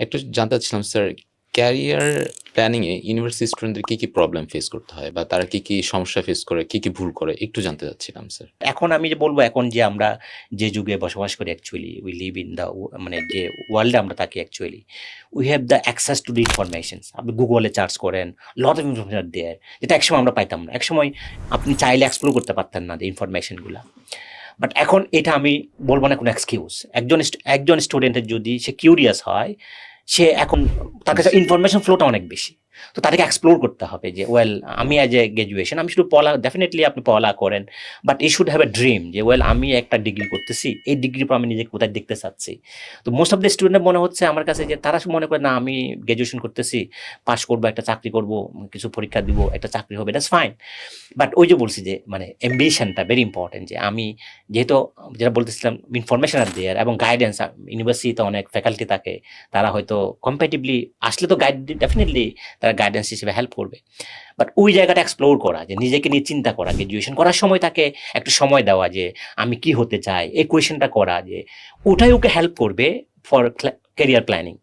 একটু জানতে চাচ্ছিলাম sir, career planning a university স্টুডেন্টদের কি প্রবলেম ফেস করতে হয়? বা তারা কি সমস্যা ফেস করে, কি ভুল করে? একটু জানতে চাচ্ছিলাম স্যার। এখন আমি যে বলবো, এখন যে আমরা যে যুগে বসবাস করি, actually we live in the মানে যে ওয়ার্ল্ডে আমরা থাকি, actually we have the access to the informations. আপনি গুগলে সার্চ করেন, লট অফ ইনফরমেশন দেয়ার, যেটা একসময় আমরা পাইতাম না। একসময় আপনি চাইলে এক্সপ্লোর করতে পারতেন না যে ইনফরমেশনগুলো। বাট এখন এটা আমি বলবো না কোনো এক্সকিউজ। একজন স্টুডেন্টের যদি সে কিউরিয়াস হয়, সে এখন তার কাছে ইনফরমেশন ফ্লোটা অনেক বেশি। তো তাদেরকে এক্সপ্লোর করতে হবে যে ওয়েল, আমি অ্যাজ এ গ্র্যাজুয়েশন আমি শুধু পড়া, ডেফিনেটলি আপনি পড়া করেন, বাট এই শুড হ্যাভ এ ড্রিম যে ওয়েল আমি একটা ডিগ্রি করতেছি, এই ডিগ্রির পর আমি নিজেকে কোথায় দেখতে চাচ্ছি। তো মোস্ট অফ দ্য স্টুডেন্ট মনে হচ্ছে আমার কাছে যে তারা মনে করে না, আমি গ্র্যাজুয়েশন করতেছি, পাস করবো, একটা চাকরি করব, কিছু পরীক্ষা দিব, একটা চাকরি হবে, দ্যাটস ফাইন। বাট ওই যে বলছি যে মানে অ্যাম্বিশনটা ভেরি ইম্পর্টেন্ট, যে আমি যেহেতু যেটা বলতেছিলাম ইনফরমেশন আর দেয়ার এবং গাইডেন্স, ইউনিভার্সিটিতে অনেক ফ্যাকাল্টি থাকে, তারা হয়তো কম্পারেটিভলি আসলে তো গাইড, ডেফিনেটলি তারা গাইডেন্স হিসেবে হেল্প করবে। বাট ওই জায়গাটা এক্সপ্লোর করা, যে নিজেকে নিয়ে চিন্তা করা, গ্রাজুয়েশন করার সময় তাকে একটু সময় দেওয়া যে আমি কি হতে চাই, এই কোয়েশনটা করা, যে ওটাই ওকে হেল্প করবে ফর ক্যারিয়ার প্ল্যানিং।